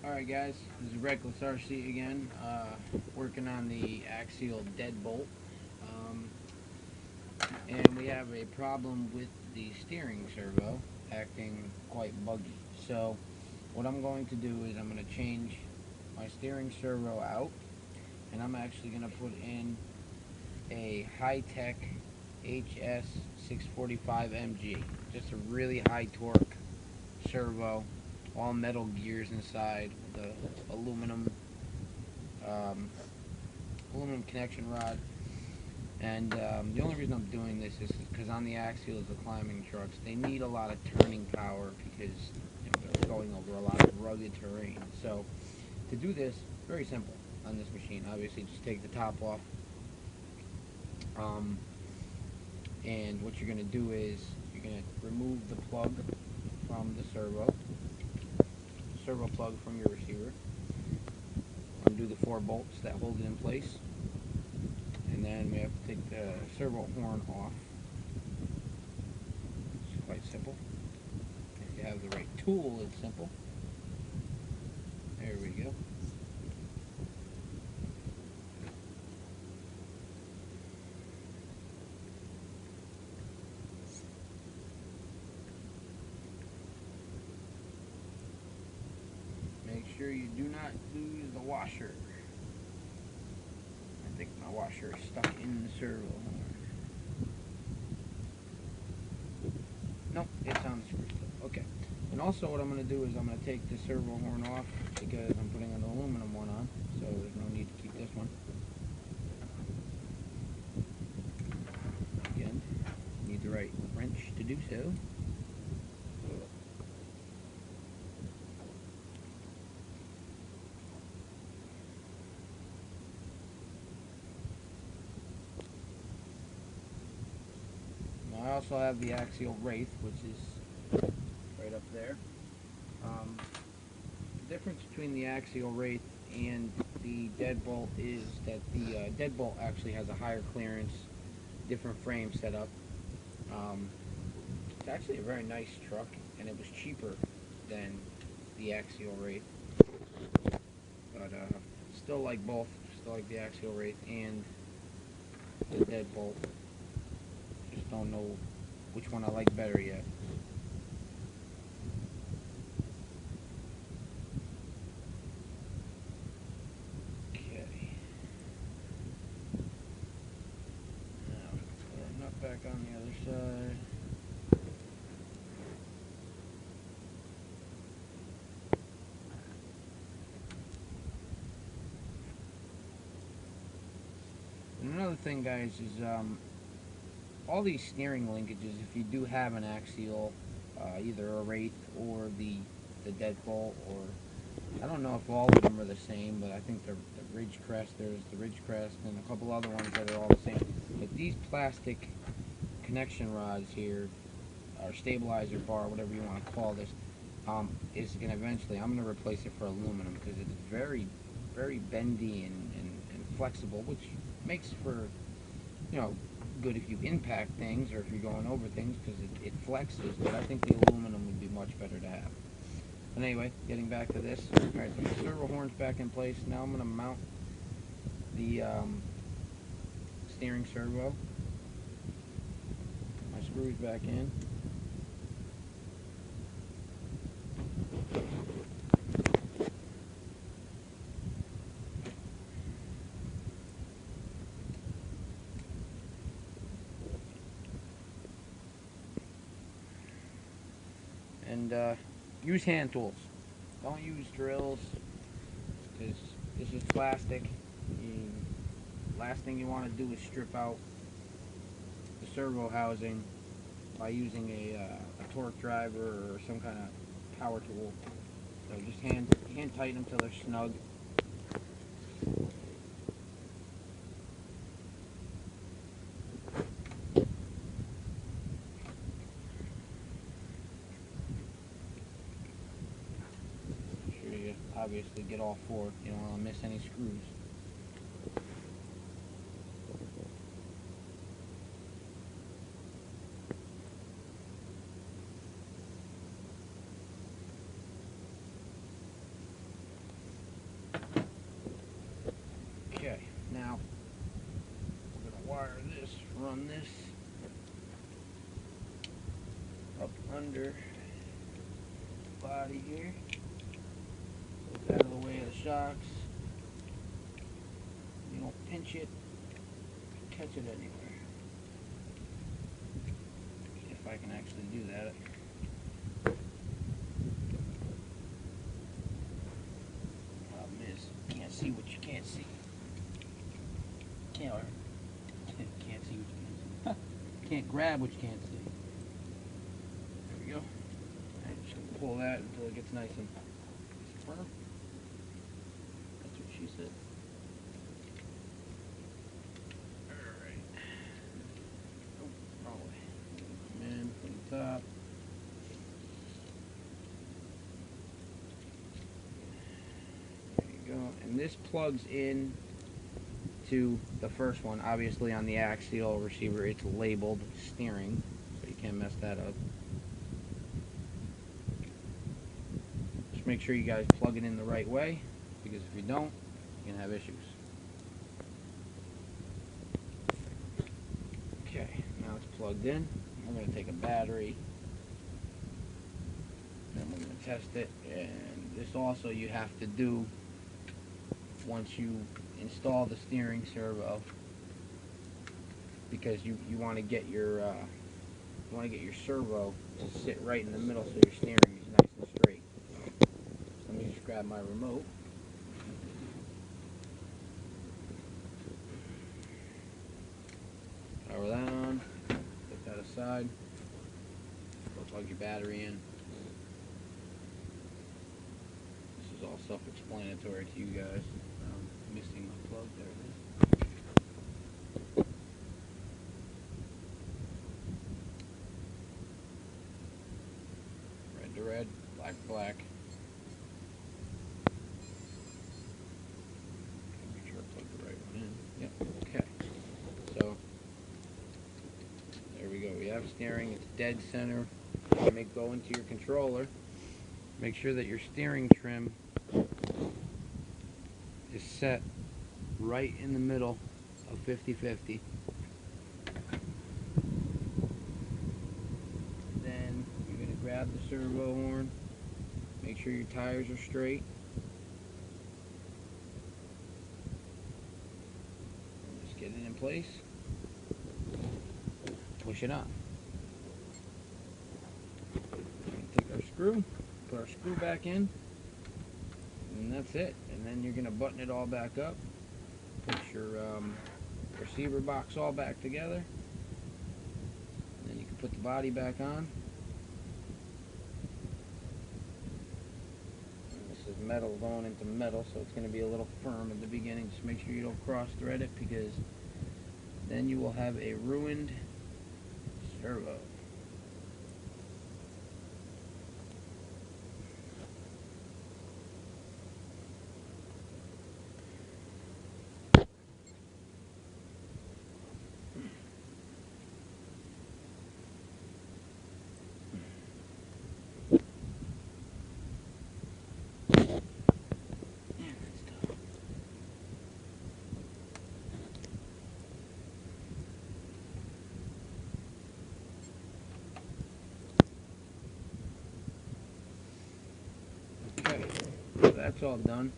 Alright guys, this is Reckless RC again, working on the axial deadbolt, um, and we have a problem with the steering servo acting quite buggy. So what I'm going to do is I'm going to change my steering servo out, and I'm actually going to put in a high-tech HS 645MG, just a really high torque servo, all metal gears inside with a um, aluminum connection rod. And the only reason I'm doing this is because on the axials, the climbing trucks, they need a lot of turning power because they're going over a lot of rugged terrain. So to do this, very simple on this machine. Obviously, just take the top off. Um, and what you're going to do is you're going to remove the plug from the servo plug from your receiver. Undo the 4 bolts that hold it in place. And then we have to take the servo horn off. It's quite simple. If you have the right tool, it's simple. There we go. Make sure you do not lose the washer. I think my washer is stuck in the servo horn. Nope, it's on the screw still. Okay. And also what I'm going to do is I'm going to take the servo horn off because I'm putting an aluminum one on, so there's no need to keep this one. Again, need the right wrench to do so. I also have the axial wraith, which is right up there. The difference between the axial wraith and the deadbolt is that the deadbolt actually has a higher clearance, different frame setup. It's actually a very nice truck, and it was cheaper than the axial wraith. But still like both. Still like the axial wraith and the deadbolt. Just don't know which one I like better yet. Okay. Now put our nut back on the other side. And another thing, guys, is all these steering linkages. If you do have an axial, either a wraith or the deadbolt, or I don't know if all of them are the same, but I think the Ridge Crest, there's the Ridge Crest and a couple other ones that are all the same. But these plastic connection rods here, or stabilizer bar, whatever you want to call this, is going to eventually, I'm going to replace it for aluminum because it's very, very bendy and flexible, which makes for, good if you impact things or if you're going over things because it flexes, but I think the aluminum would be much better to have. But anyway, getting back to this. Alright, so the servo horn's back in place. Now I'm going to mount the steering servo. Put my screws back in. And use hand tools. Don't use drills because this is plastic. Last thing you want to do is strip out the servo housing by using a torque driver or some kind of power tool. So just hand tighten them till they're snug. Make sure you obviously get all 4. You don't want to miss any screws. under the body here. Goes out of the way of the shocks. You don't pinch it, catch it anywhere. If I can actually do that. Problem is, you can't see what you can't see. Can't see what you can't see. Can't grab what you can't see. There we go. I'm just gonna pull that until it gets nice and firm. That's what she said. Alright. Oh, wrong way. Come in from the top. There you go. And this plugs in to the first one. Obviously on the axial receiver it's labeled steering, so you can't mess that up. Just make sure you guys plug it in the right way, because if you don't, you're going to have issues. Okay, now it's plugged in. We're going to take a battery, then we're going to test it. And this also you have to do once you install the steering servo, because you want to get your servo to sit right in the middle so your steering is nice and straight. So let me just grab my remote. Power that on. Put that aside. Go plug your battery in. This is all self-explanatory to you guys. Missing my plug, there it is. Red to red, black to black. Make sure I plug the right one in. Yep, okay. So, there we go. We have steering, it's dead center. Go into your controller. Make sure that your steering trim is set right in the middle of 50-50. Then you're going to grab the servo horn, make sure your tires are straight, and just get it in place, push it on. Take our screw, put our screw back in, and that's it. And then you're going to button it all back up, put your receiver box all back together, and then you can put the body back on. And this is metal going into metal, so it's going to be a little firm at the beginning. Just make sure you don't cross thread it, because then you will have a ruined servo. Okay, so that's all done.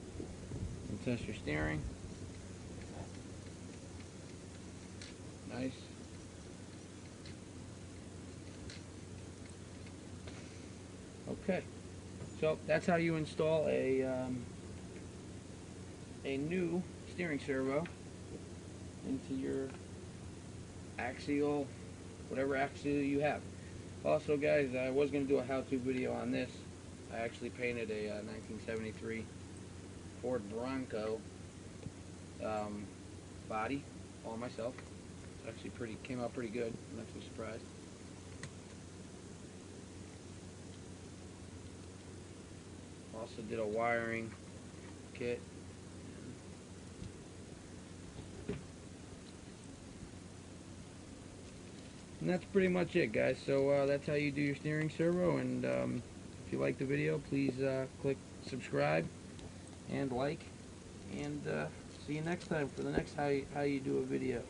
And test your steering. Nice. Okay, so that's how you install a new steering servo into your axial, whatever axial you have. Also, guys, I was going to do a how-to video on this. I actually painted a 1973 Ford Bronco body all myself. It's actually came out pretty good. I'm actually surprised. Also did a wiring kit. And that's pretty much it, guys. So that's how you do your steering servo. And if you like the video, please click subscribe and like. And see you next time for the next how you do a video.